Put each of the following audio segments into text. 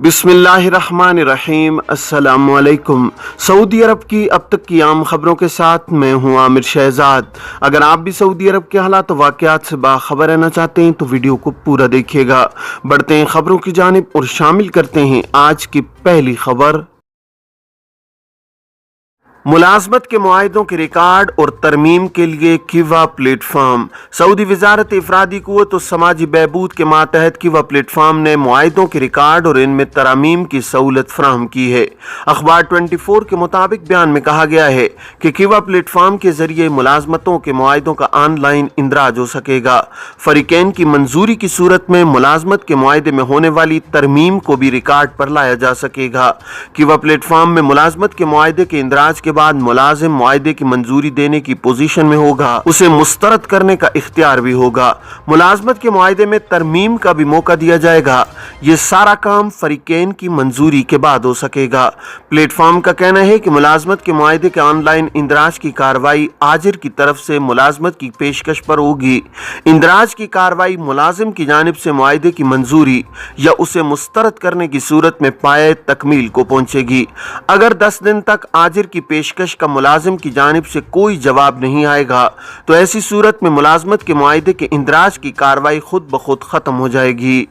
बिस्मिल्लाहिर्रहमानिर्रहीम। अस्सलामुअलैकुम। सऊदी अरब की अब तक की आम खबरों के साथ मैं हूं आमिर शहजाद। अगर आप भी सऊदी अरब के हालात वाक़यात से बाखबर रहना चाहते हैं तो वीडियो को पूरा देखिएगा। बढ़ते हैं खबरों की जानिब और शामिल करते हैं आज की पहली खबर। मुलाजमत के मुआहिदों के रिकॉर्ड और तरमीम के लिए किवा प्लेटफॉर्म। सऊदी वजारत इफरादी कुव्वत और समाजी बहबूद के मातहत किवा प्लेटफॉर्म ने मुआहिदों के रिकॉर्ड और इनमें तरामीम की सहूलत फराहम की है। अखबार 24 के मुताबिक बयान में कहा गया है कि किवा प्लेटफॉर्म के जरिए मुलाजमतों के मुआहिदों का ऑनलाइन इंदराज हो सकेगा। फरीकैन की मंजूरी की सूरत में मुलाजमत के मुआहिदे में होने वाली तरमीम को भी रिकॉर्ड पर लाया जा सकेगा। किवा प्लेटफॉर्म में मुलाजमत के मुआहिदे के इंदराज के बाद मुलाजिम मुआहिदे की मंजूरी देने की पोजीशन में होगा, उसे मुस्तरद करने का इख्तियार भी होगा। मुलाजमत के मुआहिदे में तरमीम का भी मौका दिया जाएगा। ये सारा काम फरीकैन की मंजूरी के बाद हो सकेगा। प्लेटफॉर्म का कहना है कि मुलाजमत के मुआहिदे के ऑनलाइन इंदराज की कार्रवाई आजिर की तरफ से मुलाजमत की पेशकश पर होगी। इंदराज की कार्रवाई मुलाजिम की जानिब से मुआहिदे की मंजूरी या उसे मुस्तरद करने की सूरत में पाए तकमील को पहुंचेगी। अगर 10 दिन तक आजिर की पेशकश का मुलाजिम की जानिब से कोई जवाब नहीं आएगा तो ऐसी सूरत में मुलाजमत के मुआहिदे के इंदराज की कार्रवाई खुद ब खुद खत्म हो जाएगी।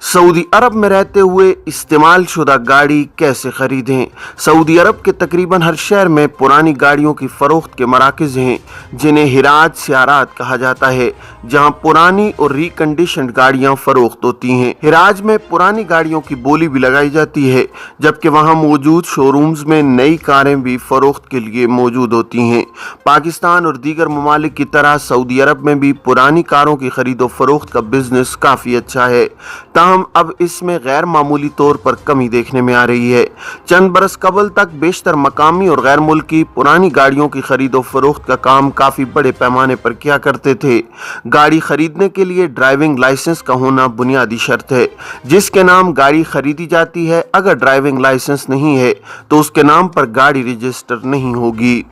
सऊदी अरब में रहते हुए इस्तेमाल शुदा गाड़ी कैसे खरीदें। सऊदी अरब के तकरीबन हर शहर में पुरानी गाड़ियों की फरोख्त के मराकज़ हैं जिन्हें हिराज सियारात कहा जाता है, जहां पुरानी और रिकंडीशन्ड गाड़ियां फरोख्त होती हैं। हिराज में पुरानी गाड़ियों की बोली भी लगाई जाती है, जबकि वहां मौजूद शोरूम्स में नई कारें भी फरोख्त के लिए मौजूद होती हैं। पाकिस्तान और दीगर ममालिक की तरह सऊदी अरब में भी पुरानी कारों की खरीदो फरोख्त का बिजनेस काफ़ी अच्छा है, ताहम अब इसमें गैर मामूली तौर पर कमी देखने में आ रही है। चंद बरस कबल तक बेशतर मकामी और गैर मुल्की पुरानी गाड़ियों की खरीदो फरोख्त का काम काफ़ी बड़े पैमाने पर किया करते थे। गाड़ी खरीदने के लिए ड्राइविंग लाइसेंस का होना बुनियादी शर्त है, जिसके नाम गाड़ी खरीदी जाती है। अगर ड्राइविंग लाइसेंस नहीं है तो उसके नाम पर गाड़ी रजिस्टर नहीं होगी।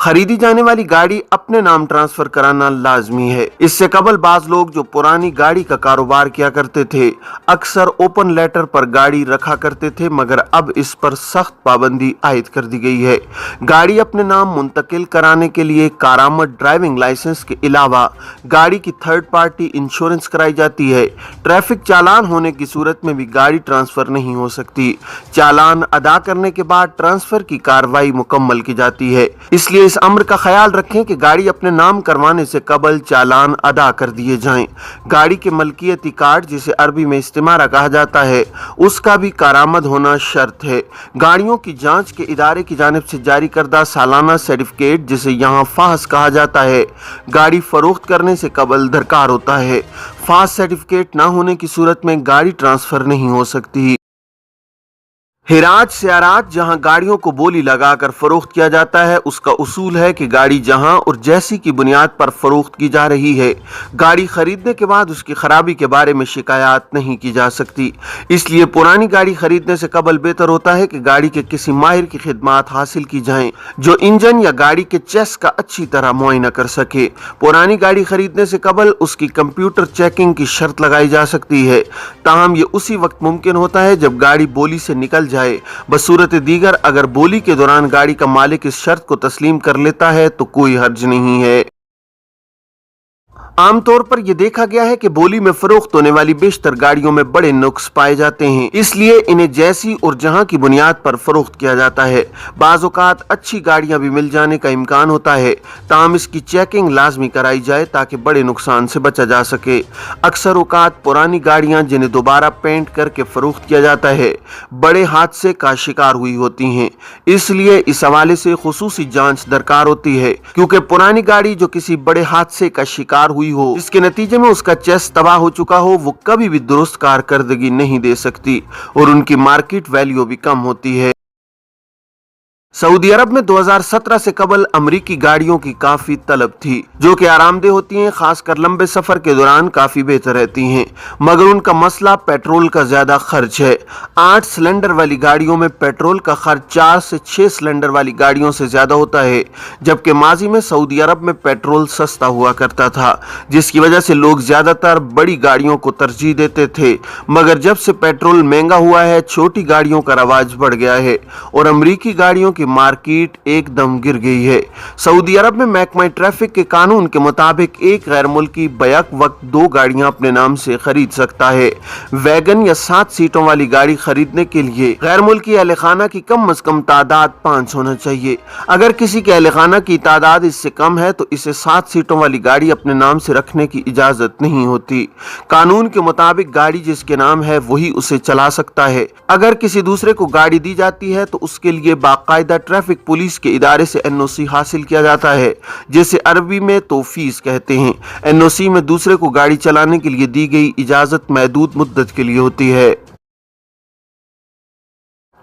खरीदी जाने वाली गाड़ी अपने नाम ट्रांसफर कराना लाजमी है। इससे कबल बाज लोग जो पुरानी गाड़ी का कारोबार किया करते थे अक्सर ओपन लेटर पर गाड़ी रखा करते थे, मगर अब इस पर सख्त पाबंदी आयद कर दी गई है। गाड़ी अपने नाम मुंतकिल कराने के लिए कारामद ड्राइविंग लाइसेंस के अलावा गाड़ी की थर्ड पार्टी इंश्योरेंस कराई जाती है। ट्रैफिक चालान होने की सूरत में भी गाड़ी ट्रांसफर नहीं हो सकती। चालान अदा करने के बाद ट्रांसफर की कार्रवाई मुकम्मल की जाती है। इसलिए इस अम्र का ख्याल रखें कि गाड़ी अपने नाम करवाने से कबल चालान अदा कर दिए जाएं। गाड़ी के मलकियती कार्ड, जिसे अरबी में इस्तिमारा कहा जाता है, उसका भी कारामद होना शर्त है। गाड़ियों की जांच के इदारे की जानिब से जारी करदा सालाना सर्टिफिकेट, जिसे यहाँ फास कहा जाता है, गाड़ी फरोख्त करने से कबल दरकार होता है। फास सर्टिफिकेट ना होने की सूरत में गाड़ी ट्रांसफर नहीं हो सकती। हिराज सियारात, जहां गाड़ियों को बोली लगाकर फरोख्त किया जाता है, उसका उसूल है कि गाड़ी जहां और जैसी की बुनियाद पर फरोख्त की जा रही है, गाड़ी खरीदने के बाद उसकी खराबी के बारे में शिकायत नहीं की जा सकती। इसलिए पुरानी गाड़ी खरीदने से कबल बेहतर होता है कि गाड़ी के किसी माहिर की खिदमात हासिल की जाएं, जो इंजन या गाड़ी के चेस का अच्छी तरह मुआयना कर सके। पुरानी गाड़ी खरीदने से कबल उसकी कंप्यूटर चेकिंग की शर्त लगाई जा सकती है, ताहम ये उसी वक्त मुमकिन होता है जब गाड़ी बोली से निकल जाए। बसूरत दीगर अगर बोली के दौरान गाड़ी का मालिक इस शर्त को तस्लीम कर लेता है तो कोई हर्ज नहीं है। आमतौर पर यह देखा गया है कि बोली में फरोख्त होने वाली बेशतर गाड़ियों में बड़े नुक्स पाए जाते हैं, इसलिए इन्हें जैसी और जहां की बुनियाद पर फरोख्त किया जाता है। बाज़ औक़ात अच्छी गाड़ियां भी मिल जाने का इम्कान होता है, ताहम इसकी चेकिंग लाजमी कराई जाए ताकि बड़े नुकसान से बचा जा सके। अक्सर औक़ात पुरानी गाड़ियां जिन्हें दोबारा पेंट करके फरोख्त किया जाता है बड़े हादसे का शिकार हुई होती हैं, इसलिए इस हवाले से खुसूसी जांच दरकार होती है, क्योंकि पुरानी गाड़ी जो किसी बड़े हादसे का शिकार हुई हो, जिसके नतीजे में उसका चेस तबाह हो चुका हो, वो कभी भी दुरुस्त कारकर्दगी नहीं दे सकती और उनकी मार्केट वैल्यू भी कम होती है। सऊदी अरब में 2017 से कबल अमरीकी गाड़ियों की काफी तलब थी, जो कि आरामदेह होती हैं, खासकर लंबे सफर के दौरान काफी बेहतर रहती हैं, मगर उनका मसला पेट्रोल का ज्यादा खर्च है। 8 सिलेंडर वाली गाड़ियों में पेट्रोल का खर्च 4 से 6 सिलेंडर वाली गाड़ियों से ज्यादा होता है, जबकि माजी में सऊदी अरब में पेट्रोल सस्ता हुआ करता था, जिसकी वजह से लोग ज्यादातर बड़ी गाड़ियों को तरजीह देते थे। मगर जब से पेट्रोल महंगा हुआ है, छोटी गाड़ियों का रवाज बढ़ गया है और अमरीकी गाड़ियों की मार्केट एकदम गिर गई है। सऊदी अरब में महकमा ट्रैफिक के कानून के मुताबिक एक गैर मुल्की बैक वक्त 2 गाड़ियां अपने नाम से खरीद सकता है। वैगन या 7 सीटों वाली गाड़ी खरीदने के लिए गैर मुल्की अहले खाना की कम से कम तादाद 5 होना चाहिए। अगर किसी के अहले खाना की तादाद इससे कम है तो इसे 7 सीटों वाली गाड़ी अपने नाम से रखने की इजाजत नहीं होती। कानून के मुताबिक गाड़ी जिसके नाम है वही उसे चला सकता है। अगर किसी दूसरे को गाड़ी दी जाती है तो उसके लिए बाकायदा ट्रैफिक पुलिस के इदारे से एनओसी हासिल किया जाता है, जिसे अरबी में तौफीस कहते हैं। एनओसी में दूसरे को गाड़ी चलाने के लिए दी गई इजाजत महदूद मुद्दत के लिए होती है।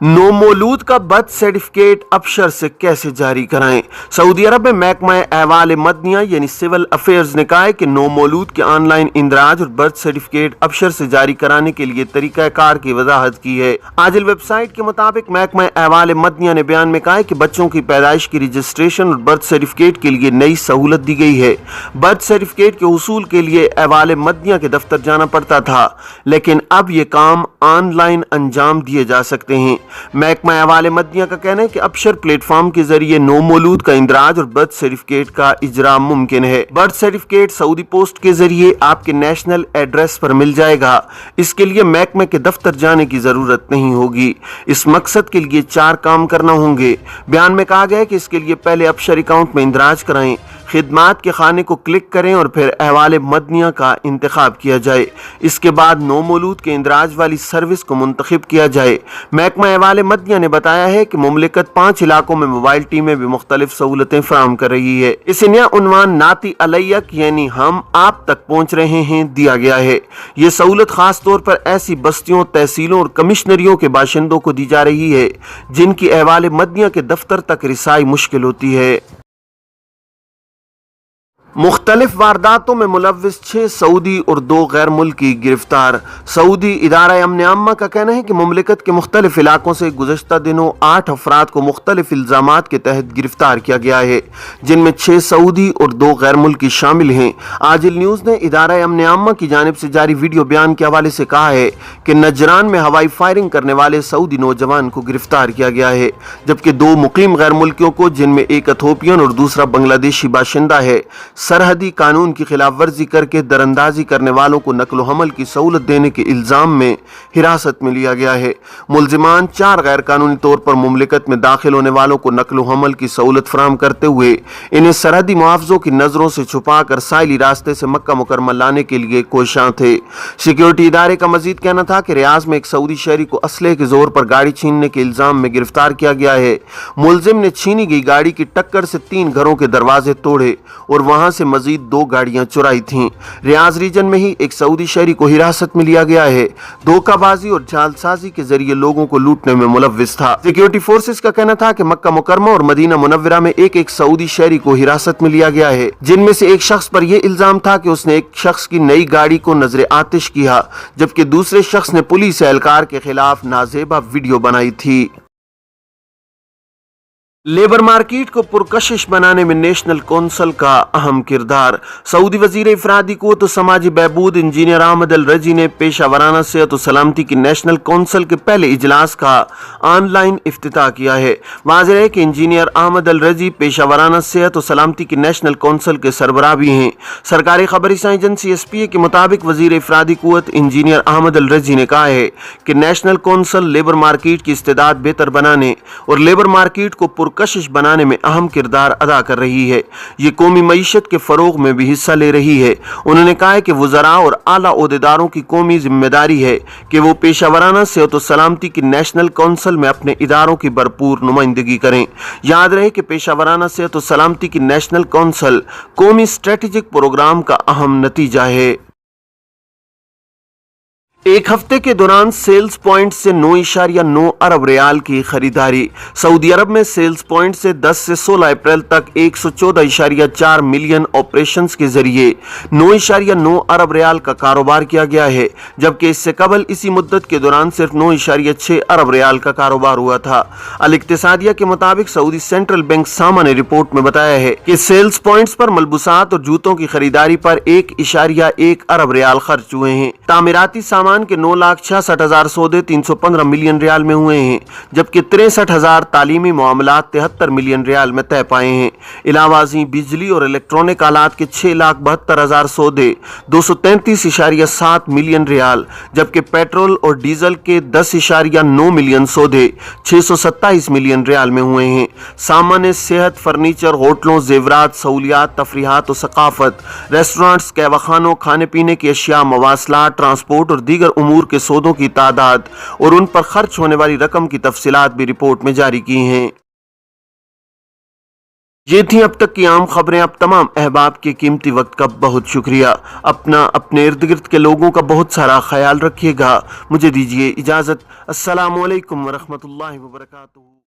नौमौलूद का बर्थ सर्टिफिकेट अफसर से कैसे जारी कराएं? सऊदी अरब में महकमा अहवाल मदनिया यानी सिविल अफेयर्स ने कहा है कि नौमौलूद के ऑनलाइन इंदराज और बर्थ सर्टिफिकेट अफसर से जारी कराने के लिए तरीकाकार की वजाहत की है। आजिल वेबसाइट के मुताबिक महकमा अहवाल मदनिया ने बयान में कहा है कि बच्चों की पैदाइश की रजिस्ट्रेशन और बर्थ सर्टिफिकेट के लिए नई सहूलत दी गई है। बर्थ सर्टिफिकेट के हुसूल के लिए अहवाल मदनिया के दफ्तर जाना पड़ता था, लेकिन अब ये काम ऑनलाइन अंजाम दिए जा सकते हैं। महकमा अहवाल मदनिया का कहना है कि अफसर प्लेटफॉर्म के जरिए नौमौलूद का इंदराज और बर्थ सर्टिफिकेट का इजरा मुमकिन है। बर्थ सर्टिफिकेट सऊदी पोस्ट के जरिए आपके नेशनल एड्रेस पर मिल जाएगा। इसके लिए महकमे के दफ्तर जाने की जरूरत नहीं होगी। इस मकसद के लिए 4 काम करना होंगे। बयान में कहा गया है कि इसके लिए पहले अफसर अकाउंट में इंदराज कराएं, खिदमात के खाने को क्लिक करें और फिर अहवाल मदनिया का इंतखाब किया जाए। इसके बाद नौमौलूद के इंदराज वाली सर्विस को मुंतखब किया जाए। महकमा अहवाल मदनिया ने बताया है कि मुमलिकत 5 इलाकों में मोबाइल टीमें भी मुख्तलिफ सहूलतें फराहम कर रही है। इसे नया उन्वान नाती अलैयक यानी हम आप तक पहुँच रहे हैं दिया गया है। ये सहूलत खास तौर पर ऐसी बस्तियों, तहसीलों और कमिश्नरियों के बाशिंदों को दी जा रही है जिनकी अहवाल मदनिया के दफ्तर तक रिसाई मुश्किल होती है। मुख्तलिफ वारदातों में मुलव्विस 6 सऊदी और 2 गैर मुल्की गिरफ्तार। सऊदी इदारा अमन आम्मा का कहना है कि मुमलिकत के मुख्तलिफ इलाकों से गुज़श्ता दिनों 8 अफराद को मुख्तलिफ इल्ज़ामात के तहत गिरफ्तार किया गया है, जिनमें 6 सऊदी और 2 गैर मुल्की शामिल हैं। आजिल न्यूज़ ने इदारा अमन आम्मा की जानिब से जारी वीडियो बयान के हवाले से कहा है कि नजरान में हवाई फायरिंग करने वाले सऊदी नौजवान को गिरफ्तार किया गया है, जबकि 2 मुकीम गैर मुल्कियों को, जिनमें एक इथोपियन और दूसरा बांग्लादेशी बाशिंदा है, सरहदी कानून की खिलाफ वर्जी करके दरअंदाजी करने वालों को नकलो हमल की सहूलत देने के इल्जाम में हिरासत में लिया गया है। मुलजिमान 4 गैर कानूनी तौर पर मुमलिकत में दाखिल होने वालों को नकलो हमल की सहूलत फराहम करते हुए इन्हें सरहदी मुआवजों की नजरों से छुपा कर साइली रास्ते से मक्का मुकरमा लाने के लिए कोशां थे। सिक्योरिटी इदारे का मजीद कहना था कि रियाज में एक सऊदी शहरी को असले के जोर पर गाड़ी छीनने के इल्जाम में गिरफ्तार किया गया है। मुलजिम ने छीनी गई गाड़ी की टक्कर से 3 घरों के दरवाजे तोड़े और वहां से मजीद 2 गाड़ियां चुराई थीं। रियाज रीजन में ही एक सऊदी शहरी को हिरासत में लिया गया है। धोखाबाजी और जालसाजी के जरिए लोगों को लूटने में मुलव्विस था। सिक्योरिटी फोर्सेस का कहना था कि मक्का मुकरमा और मदीना मुनव्वरा में एक सऊदी शहरी को हिरासत में लिया गया है, जिनमें से एक शख्स पर यह इल्जाम था कि उसने एक शख्स की नई गाड़ी को नजर आतिश किया, जबकि दूसरे शख्स ने पुलिस एहलकार के खिलाफ नाजेबा वीडियो बनाई थी। लेबर मार्केट को पुरकशिश बनाने में नेशनल कौंसिल का अहम किरदार। सऊदी वजीर इफरादी क़ुव्वत व समाजी बहबूद इंजीनियर अहमद अल रजी ने पेशा वराना सेहत व सलामती की नेशनल कौंसिल के पहले इजलास का ऑनलाइन इफ्तिताह किया है। वाज़ेह है कि इंजीनियर अहमद अल रजी पेशा वराना सेहत व सलामती की नेशनल कौंसिल के सरबराह भी हैं। सरकारी खबरसां एजेंसी SPA के मुताबिक वजीर इफरादी क़ुव्वत इंजीनियर अहमद अल रजी ने कहा है कि नेशनल कौंसिल लेबर मार्केट की इस्तेदाद बेहतर बनाने और लेबर मार्केट को कशिश बनाने में अहम किरदार अदा कर रही है। ये कौमी मईशत के फरोग में भी हिस्सा ले रही है। उन्होंने कहा है कि वज़रा और आला ओहदेदारों की कौमी जिम्मेदारी है कि वो पेशा वराना सेहत व सलामती की नेशनल कौंसिल में अपने इदारों की भरपूर नुमाइंदगी करें। याद रहे कि पेशा वराना सेहत व सलामती की नेशनल कौंसिल कौमी स्ट्रेटेजिक प्रोग्राम का अहम नतीजा है। एक हफ्ते के दौरान सेल्स पॉइंट से 9.9 अरब रियाल की खरीदारी। सऊदी अरब में सेल्स पॉइंट से 10 से 16 अप्रैल तक 114.4 मिलियन ऑपरेशंस के जरिए 9.9 अरब रियाल का कारोबार किया गया है, जबकि इससे कबल इसी मुद्दत के दौरान सिर्फ 9.6 अरब रियाल का कारोबार हुआ था। अल इक्तिसादिया के मुताबिक सऊदी सेंट्रल बैंक सामा ने रिपोर्ट में बताया है कि सेल्स पॉइंट्स पर मलबूसात और जूतों की खरीदारी पर 1.1 अरब रियाल खर्च हुए हैं। तामीराती सामान के 9,66,000 सौदे 315 मिलियन रियाल में हुए हैं, जबकि 63,000 तालीमी मामलात 73 मिलियन रियाल में तय पाए हैं। इलावाजी बिजली और इलेक्ट्रॉनिक आलात के 6,72,000 सौदे 233.7 मिलियन रियाल, जबकि पेट्रोल और डीजल के 10.9 मिलियन सौदे 627 मिलियन रियाल में हुए हैं। सामान्य सेहत, फर्नीचर, होटलों, जेवरात, सहूलियात, तफरीहात और सकाफत, रेस्टोरेंट्स, कहवाखानों, खाने पीने की अशिया, मवासलात, ट्रांसपोर्ट और दीगर उमूर के सौदों की तादाद और उन पर खर्च होने वाली रकम की तफसीलात भी रिपोर्ट में जारी की हैं। ये थी अब तक की आम खबरें। अब तमाम अहबाब के कीमती वक्त का बहुत शुक्रिया। अपने इर्द गिर्द के लोगों का बहुत सारा ख्याल रखिएगा। मुझे दीजिए इजाज़त। अस्सलामु अलैकुम वरहमतुल्लाहि वबरकातुहू।